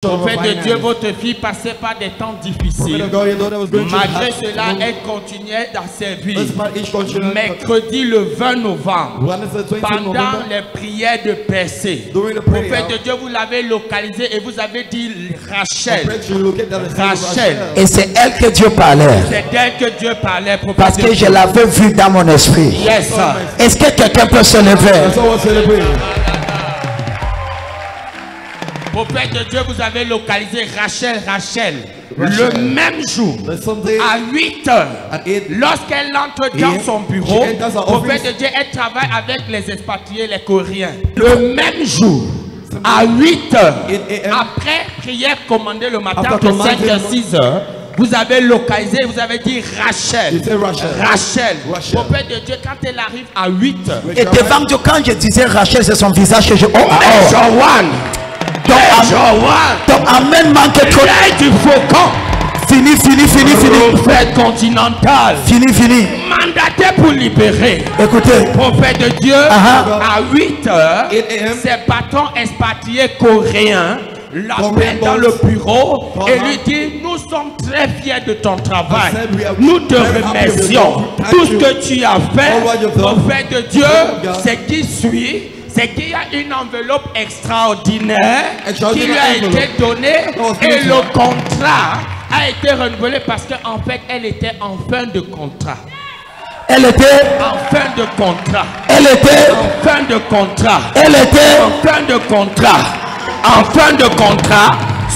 Prophète de Dieu, votre fille passait par des temps difficiles. Malgré cela, elle continuait à servir. Mercredi le 20 novembre, pendant les prières de percée, prophète de Dieu, vous l'avez localisé et vous avez dit Rachel. Rachel. Et c'est elle que Dieu parlait. C'est elle que Dieu parlait. Parce que je l'avais vue dans mon esprit. Yes. Est-ce que quelqu'un peut se lever? Prophète de Dieu, vous avez localisé Rachel. Le même jour, à 8 h, lorsqu'elle entre dans son bureau, prophète de Dieu, elle travaille avec les expatriés, les Coréens. Le même jour, à 8 h, après prière commandée le matin de 5 h, 6 h, vous avez localisé, vous avez dit Rachel. Rachel. Prophète de Dieu, quand elle arrive à 8 h. Et devant Dieu, quand je disais Rachel, c'est son visage que je... Donc amène-moi que trop du faucon. Fini. Prophète continental. Fini. Mandaté pour libérer. Écoutez. Prophète de Dieu, à 8 h, ses patrons expatriés coréens l'appellent dans le bureau et lui dit: nous sommes très fiers de ton travail. Nous te remercions. Tout ce que tu as fait, prophète de Dieu, c'est qui suit. C'est qu'il y a une enveloppe extraordinaire qui lui a été donnée et le contrat a été renouvelé parce qu'en fait, elle était en fin de contrat. Elle était en fin de contrat. Elle était en fin de contrat. Elle était en fin de contrat. En fin de contrat,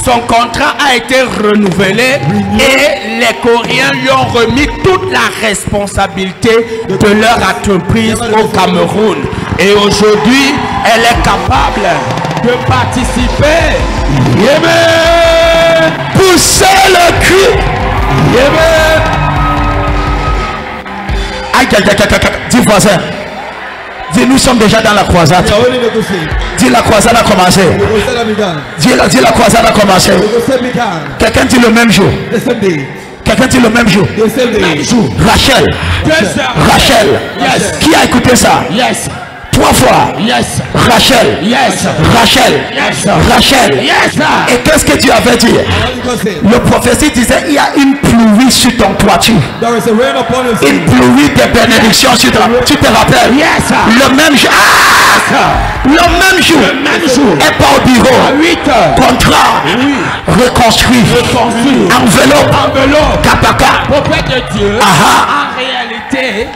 son contrat a été renouvelé et les Coréens lui ont remis toute la responsabilité de leur entreprise au Cameroun. Et aujourd'hui, elle est capable de participer. Poussez le cri. Dis voisin. Dis, nous sommes déjà dans la croisade. Dis, la croisade a commencé. Dis, la croisade a commencé. Quelqu'un dit le même jour. Quelqu'un dit le même jour. Rachel. Yes. Qui a écouté ça? Yes. 3 fois. Yes. Rachel. Yes. Rachel. Yes. Rachel. Yes. Et qu'est-ce que Dieu avait dit? Le prophétie disait: il y a une pluie sur ton toiture. Une pluie de bénédiction sur toi. Tu te rappelles? Yes. Le même jour. Le même jour. Elle part au bureau. À 8 h. Contrat. Reconstruit. Enveloppe. Kapaka. Prophète de Dieu. En réalité,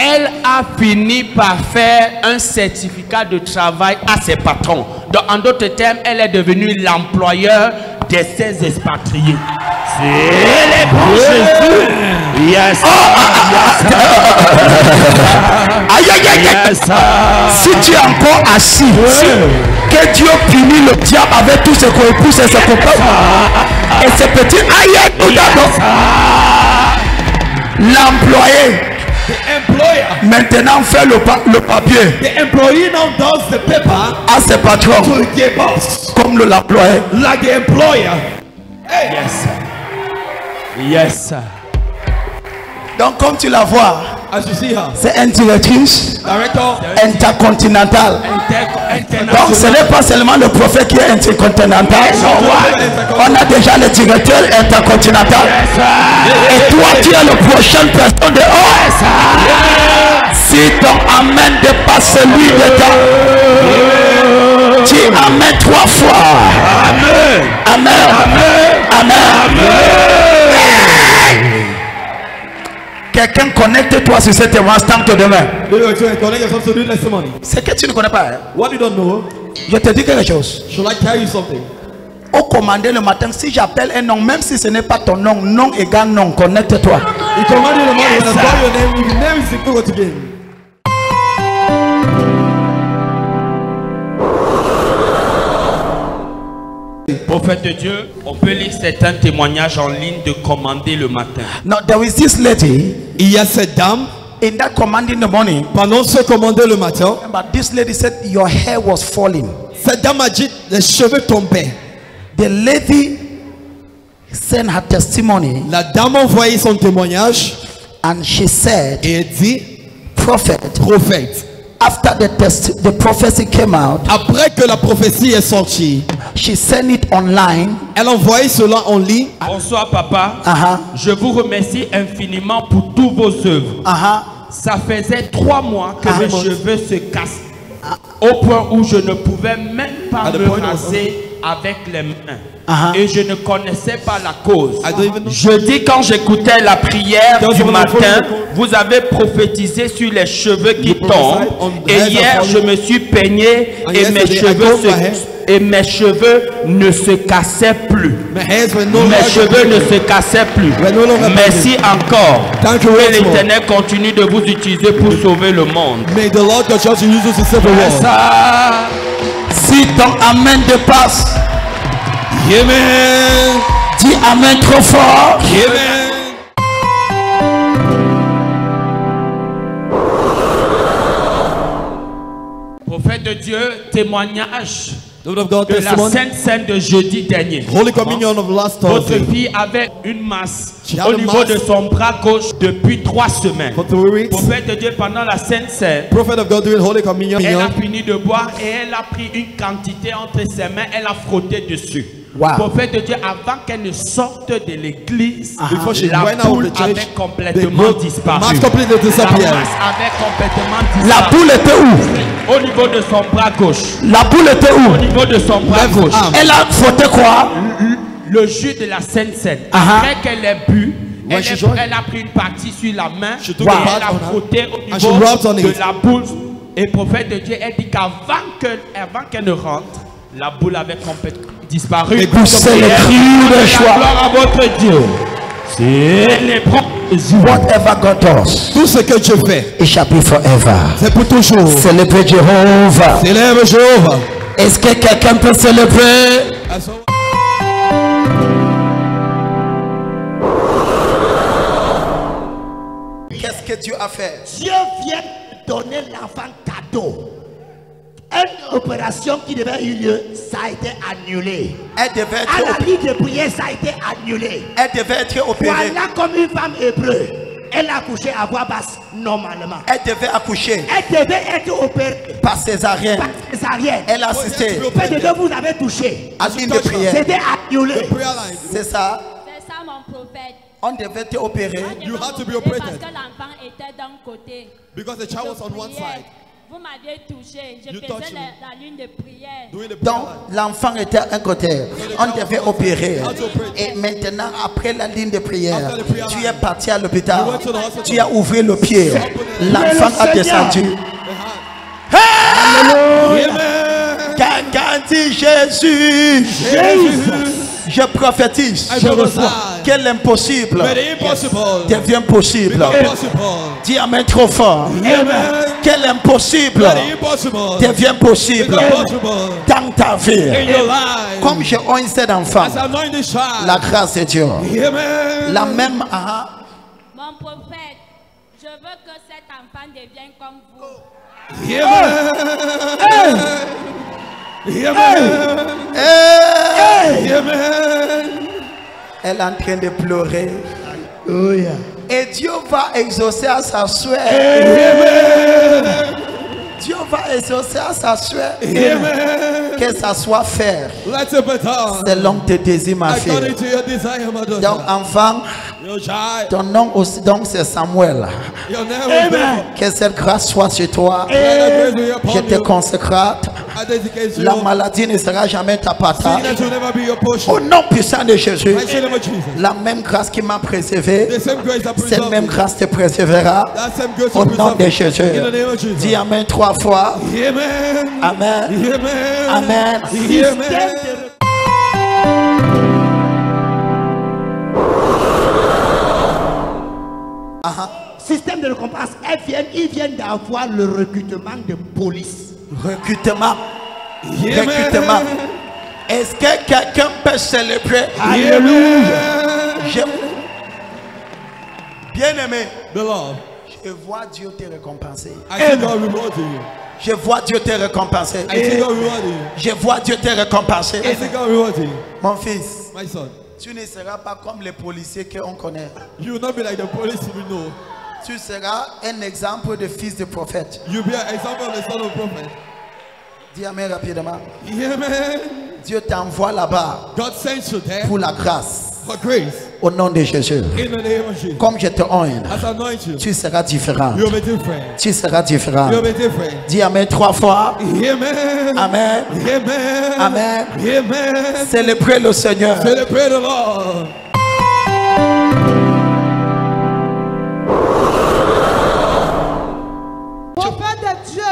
elle a fini par faire un certificat de travail à ses patrons. Donc, en d'autres termes, elle est devenue l'employeur de ses expatriés. C'est les bons Jésus. Yes. Yes. Si tu es encore assis, que Dieu punit le diable avec tous ses coépoux et ses copains et ses petits l'employé maintenant fait le papier. The employee now does the paper à ses patrons to the boss, comme l'employé. like the employer. Hey. Yes. Donc comme tu la vois, c'est une directrice intercontinentale. Donc ce n'est pas seulement le prophète qui est intercontinental. On a déjà le directeur intercontinental. Et toi tu es le prochain personne de haut. Si ton amen dépasse celui de ton, tu amènes 3 fois. Amen. Quelqu'un connecte-toi sur cet instant de demain. C'est que tu ne connais pas. What you don't know? Je te dis quelque chose. Should I tell you something? Au commandé le matin, si j'appelle un nom, même si ce n'est pas ton nom, nom égale nom, connecte-toi. You command in the morning, when I call your name, your name is equal to game. Prophète de Dieu, on peut lire certains témoignages en ligne de commander le matin. Now there is this lady. Il y a cette dame. In that command in the morning. Pendant ce commander le matin. But this lady said your hair was falling. Cette dame a dit les cheveux tombaient. The lady sent her testimony. La dame a envoyé son témoignage. And she said. Et elle dit. Prophète. After the prophecy came out, après que la prophétie est sortie, she sent it online. Elle a envoyé cela en ligne. Bonsoir papa. Je vous remercie infiniment pour tous vos œuvres. Ça faisait 3 mois que mes cheveux se cassent au point où je ne pouvais même pas me raser avec les mains. Et je ne connaissais pas la cause. Jeudi, quand j'écoutais la prière du matin, vous avez prophétisé sur les cheveux qui tombent. Et hier, je me suis peigné et mes cheveux ne se cassaient plus. Mes cheveux ne se cassaient plus. Merci encore. Que l'Éternel continue de vous utiliser pour sauver le monde. Si ton amen dépasse, amen. Dis amen trop fort. Amen. Prophète de Dieu, témoignage de la Sainte Seine de jeudi dernier. Holy Communion of last Votre Thursday. fille avait une masse au niveau de son bras gauche depuis 3 semaines. Prophète de Dieu, pendant la Sainte Seine, elle a fini de boire et elle a pris une quantité entre ses mains, elle a frotté dessus. Prophète de Dieu, avant qu'elle ne sorte de l'église, la boule avait complètement disparu. La masse avait complètement disparu. La boule était où? Au niveau de son bras gauche. La boule était où? Au niveau de son bras gauche. Elle a frotté quoi? Le jus de la Sainte Seine. Après qu'elle ait bu, elle a pris une partie sur la main et elle a frotté au niveau de la boule. Et prophète de Dieu, elle dit qu'avant qu'elle ne rentre, la boule avait complètement disparu. C'est le cri de choix. Gloire à votre Dieu. C'est les whatever God does, tout ce que Dieu fait, it shall be forever. C'est pour toujours. Célébrer Jéhovah. Célèbre Jéhovah. Est-ce que quelqu'un peut célébrer? Qu'est-ce que Dieu a fait? Dieu vient donner l'enfant cadeau. Une opération qui devait avoir lieu, ça a été annulé. Elle devait être à la ligne de prière, ça a été annulé. Elle devait être opérée. Voilà comme une femme hébreu. Elle a accouché à voix basse normalement. Elle devait accoucher. Elle devait être opérée par césarienne. Par césarienne. Elle a assisté. Près de deux, vous avez touché. À ligne de prière. C'était annulé. C'est ça. C'est ça mon prophète. On devait te opérer. You had to be operated. Parce que l'enfant était d'un côté. Because the child was on one side. Vous m'aviez touché. Je faisais la ligne de prière. Donc l'enfant était à un côté. On devait opérer. Et maintenant, après la ligne de prière, tu es parti à l'hôpital. Tu as ouvert le pied. L'enfant a descendu. Quelqu'un dit Jésus. Je prophétise que l'impossible devient possible. Dis amen trop fort. Que l'impossible devient possible dans ta vie. Comme j'ai oint cet enfant, la grâce de Dieu. La même. Mon prophète, je veux que cet enfant devienne comme vous. Elle est en train de pleurer. Et Dieu va exaucer à sa souhait. Dieu va exaucer à sa souhait. Que ça soit fait selon tes désirs, ma fille. Donc enfant, ton nom aussi, donc c'est Samuel. Que cette grâce soit sur toi. Je te consacre. La maladie ne sera jamais ta patate. Au nom puissant de Jésus, la même grâce qui m'a préservé, cette même grâce te préservera. Au nom de Jésus. Dis amen 3 fois. Amen. Amen. Système de récompense, ils viennent d'avoir le recrutement de police. Recrutement. Recrutement. Est-ce que quelqu'un peut célébrer? Alléluia. Bien-aimé, je vois Dieu te récompenser. Je vois Dieu te récompenser. Je vois Dieu te récompenser. Mon fils, tu ne seras pas comme les policiers qu'on connaît. You will not be like the police we know. Tu seras un exemple de fils de prophète. You'll be an example of the son of prophet. Dis amen rapidement. Amen. Dieu t'envoie là-bas God sends you there pour la grâce. for grace. Au nom de Jésus. In the name of Jesus. Comme je te honte, As I anoint you, tu seras différent. you'll be different. Tu seras différent. You'll be different. Dis amen 3 fois. Amen. Amen. Amen. Amen. Amen. Célébrez le Seigneur. Celebrate the Lord. Prophète de Dieu,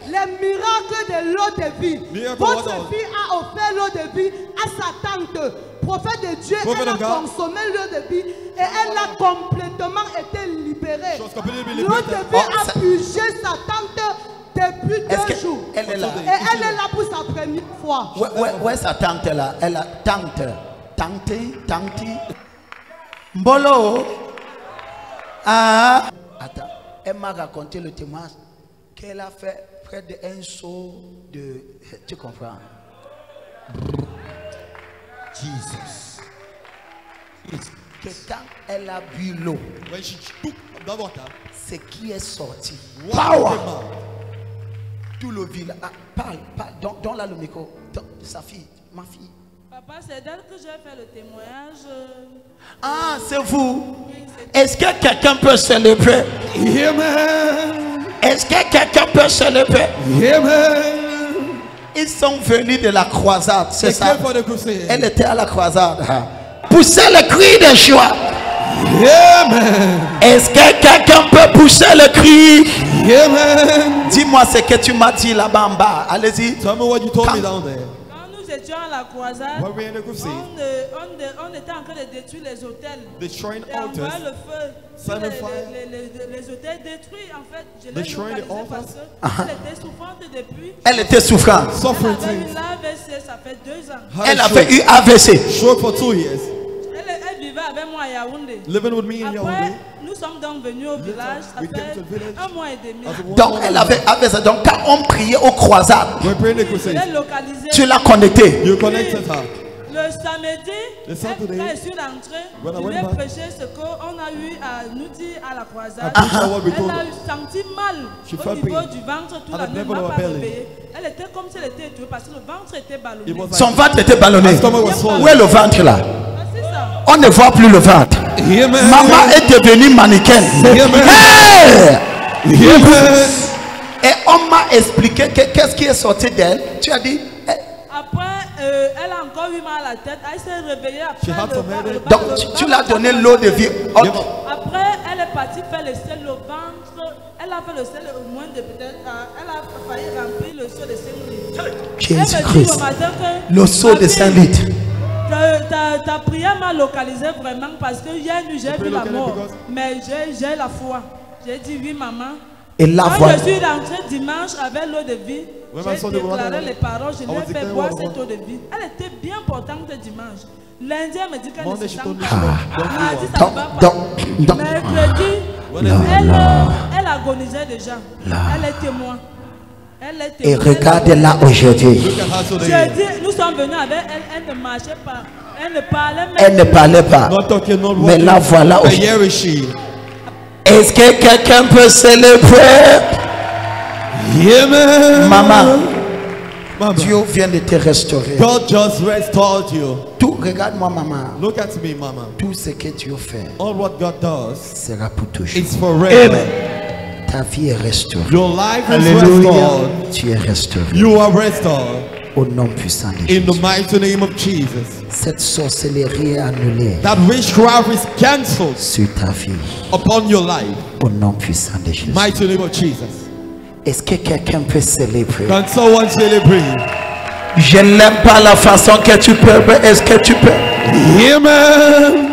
les miracles de l'eau de vie. Miracle Votre water. fille a offert l'eau de vie à sa tante. Prophète de Dieu, Prophet elle a of God. consommé l'eau de vie et elle a complètement été libérée. She was completely L'eau liberated. de vie Oh, a ça- pugé sa tante depuis Est-ce 2 jours. qu'elle est là? Et elle est là pour sa première fois. Où est sa tante là? Elle a tante. Tante. Mbolo. Ah. Attends. Elle m'a raconté le témoignage qu'elle a fait près d'un seau de. Tu comprends? Jesus. Que quand elle a bu l'eau, When she took the water, ce qui est sorti, what came out? tout le village. Ah, parle. Donne-la le micro. Sa fille, ma fille. Papa, c'est d'elle que j'ai fait le témoignage. Ah, c'est vous. Est-ce que quelqu'un peut célébrer? Amen. Est-ce que quelqu'un peut célébrer? Amen. Ils sont venus de la croisade, c'est They ça? came for the crusade. Elle était à la croisade. Poussez le cri de joie. Amen. Est-ce que quelqu'un peut pousser le cri? Amen. Dis-moi ce que tu m'as dit là-bas en bas. Allez-y. Tell me what you told me down there. Quand nous étions à la croisade, When we were in the crusade, on était en train de détruire les hôtels. the shrine Et envoyer altars, le feu. Sun Sur and fire. les hôtels détruits, en fait, je The l'ai shrine localisé parce altars. qu'elle était souffrante depuis. Elle était souffrante. Elle suffering avait eu things. l'AVC, ça fait 2 ans. Had Elle a avait eu AVC. stroke for 2 years. Elle vivait avec moi à Yaoundé. Living with me in Après, Yaoundé. nous sommes donc venus au village, ça we came fait to the village. 1 mois et demi. As a one Donc woman, elle avait AVC. Donc quand on priait aux croisades, we're praying the Je l'ai crusade. localisé. tu l'as connecté. You connected her. Le samedi, Le Saturday, quand je suis rentrée, when I je lui went ai back, prêché ce qu'on a eu à nous dire à la croisade. I preached her what we Elle told a her. eu senti mal She au felt niveau pain du ventre, tout at la the nuit, level elle of m'a her pas belly. réveillée. Elle était comme si elle était étouffée parce que le ventre était ballonné. It was like, Son ventre était ballonné. her stomach was swollen. Où est le ventre là? Ah, c'est ça. On ne voit plus le ventre. Amen. Maman est devenue mannequin. Hey! Amen. Et on m'a expliqué qu'est-ce qui est sorti d'elle. Tu as dit. Après, elle a encore eu mal à la tête. Elle s'est réveillée She après had some headache. Donc tu l'as donné l'eau de vie. Oh, Après, elle est partie faire le sel au ventre. Elle a fait le sel au moins de peut-être. Elle a failli remplir le seau de 5 litres. Elle me dit Jésus-Christ. au matin que Le seau de 5 litres. Ta prière m'a localisé vraiment parce que hier nuit j'ai vu la mort. Mais j'ai la foi. J'ai dit oui, maman. Et la Quand voix. je suis rentrée dimanche avec l'eau de vie, Ouais, j'ai ma soeur de déclaré Rwanda, les paroles, je I was l'ai fait declaring boire what I cette eau de vie. Elle était bien importante dimanche. Lundi, elle me dit qu'elle ne Monday, se she sent told me pas. she don't Mardi, feel ça Donc, ne va pas. donc, Mercredi, When I- elle agonisait déjà. Elle est témoin. Elle est et témoin. regarde-la aujourd'hui. Look at her today. Je dis, nous sommes venus avec elle, elle ne marchait pas. Elle ne parlait même Elle ne parlait pas. Not talking, not Mais walking. la voilà But aujourd'hui. here is she. Est-ce que quelqu'un peut célébrer? Amen. Maman, Mama, Dieu vient de te restaurer. God just restored you. Tout, regarde-moi, maman. Look at me, Mama. Tout ce que Dieu fait All what God does, sera pour toujours. it's forever. Ta vie est restaurée. Your life is Alléluia. restored. Tu es restauré. You are restored. Au nom puissant de In the Jésus. mighty name of Jesus. Cette sorcellerie est annulée That witchcraft is cancelled sur ta vie. upon your life. Au nom puissant de Jésus. Mighty name of Jesus. Est-ce que quelqu'un peut célébrer? Can someone celebrate? Je n'aime pas la façon que tu peux, mais est-ce que tu peux? Amen.